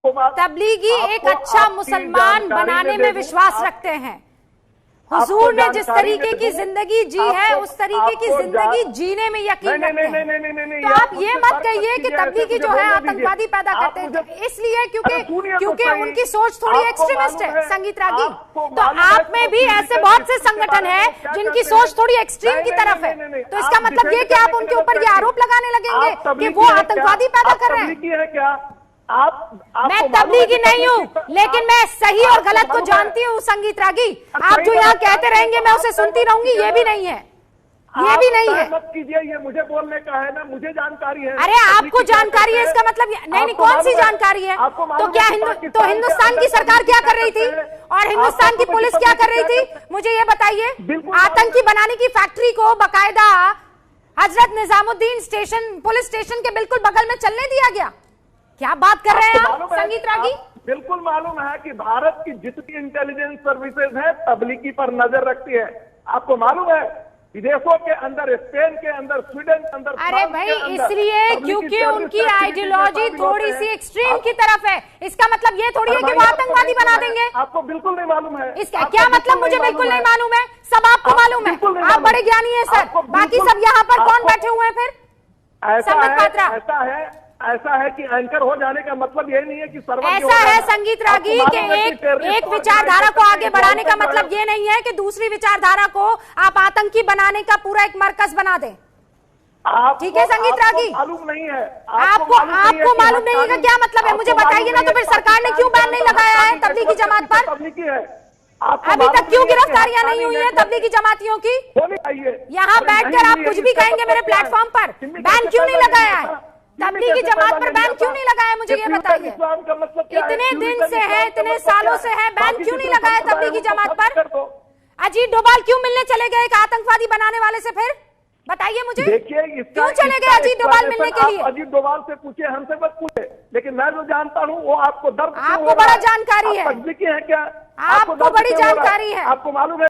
तबलीगी एक अच्छा मुसलमान बनाने में विश्वास रखते हैं। हुजूर ने जिस तरीके की जिंदगी जी है उस तरीके की जिंदगी जीने में यकीन रखते हैं। तो आप ये मत कहिए कि तबलीगी जो है आतंकवादी पैदा करते हैं, इसलिए क्योंकि उनकी सोच थोड़ी एक्सट्रीमिस्ट है। संगीत रागी, तो आप में भी ऐसे बहुत से संगठन है जिनकी सोच थोड़ी एक्सट्रीम की तरफ है। तो इसका मतलब ये कि आप उनके ऊपर ये आरोप लगाने लगेंगे कि वो आतंकवादी पैदा कर रहे हैं। मैं तबलीगी नहीं हूँ, लेकिन मैं सही और गलत को जानती हूँ। संगीत रागी, आप जो यहाँ कहते रहेंगे मैं उसे सुनती रहूंगी, ये भी नहीं है, ये भी नहीं है। मत कीजिए, ये मुझे बोलने का है ना, मुझे जानकारी है। अरे आपको जानकारी है, इसका मतलब नहीं, कौन सी जानकारी है? तो क्या हिंदुस्तान की सरकार क्या कर रही थी और हिंदुस्तान की पुलिस क्या कर रही थी? मुझे ये बताइए। आतंकी बनाने की फैक्ट्री को बाकायदा Hazrat Nizamuddin station, police station के बिल्कुल बगल में चलने दिया गया। क्या बात कर रहे हैं आप संगीत रागी? बिल्कुल मालूम है कि भारत की जितनी इंटेलिजेंस सर्विसेज है तबलीगी पर नजर रखती है। आपको मालूम है विदेशों के अंदर, स्पेन के अंदर, स्वीडन के अंदर। अरे भाई, इसलिए क्योंकि उनकी आइडियोलॉजी थोड़ी सी एक्सट्रीम की तरफ है। इसका मतलब ये थोड़ी है कि वो आतंकवादी बना देंगे। आपको बिल्कुल नहीं मालूम है इसका क्या मतलब? मुझे बिल्कुल नहीं मालूम है, सब आपको मालूम है। आप बड़े ज्ञानी है सर, बाकी सब यहाँ पर कौन बैठे हुए हैं फिर? ऐसा है कि एंकर हो जाने का मतलब ये नहीं है कि ऐसा है संगीत रागी कि एक विचारधारा को आगे बढ़ाने का मतलब ये नहीं है कि दूसरी विचारधारा को आप आतंकी बनाने का पूरा एक मरकज बना दें। ठीक है संगीत रागी, मालूम नहीं है आपको मालूम नहीं है का क्या मतलब है? मुझे बताइए ना। तो फिर सरकार ने क्यों बैन नहीं लगाया है तबलीगी जमात पर? अभी तक क्यों गिरफ्तारियां नहीं हुई है तबलीगी जमातियों की? यहाँ बैठकर आप कुछ भी कहेंगे मेरे प्लेटफॉर्म पर। बैन क्यों नहीं लगाया है तबलीगी जमात पर? बैन क्यों नहीं लगाया, मुझे ये बताइए। इतने दिन से है, इतने सालों से है, बैन क्यों नहीं लगाया तबलीगी जमात पर? अजीत डोभाल क्यों मिलने चले गए एक आतंकवादी बनाने वाले से? फिर बताइए मुझे, क्यों चले गए अजीत डोभाल मिलने के लिए? अजीत डोभाल से पूछे, हमसे मत पूछे। लेकिन मैं जो जानता हूँ वो आपको दर्द, आपको बड़ा जानकारी है, है क्या? आपको बड़ी जानकारी है। आपको मालूम है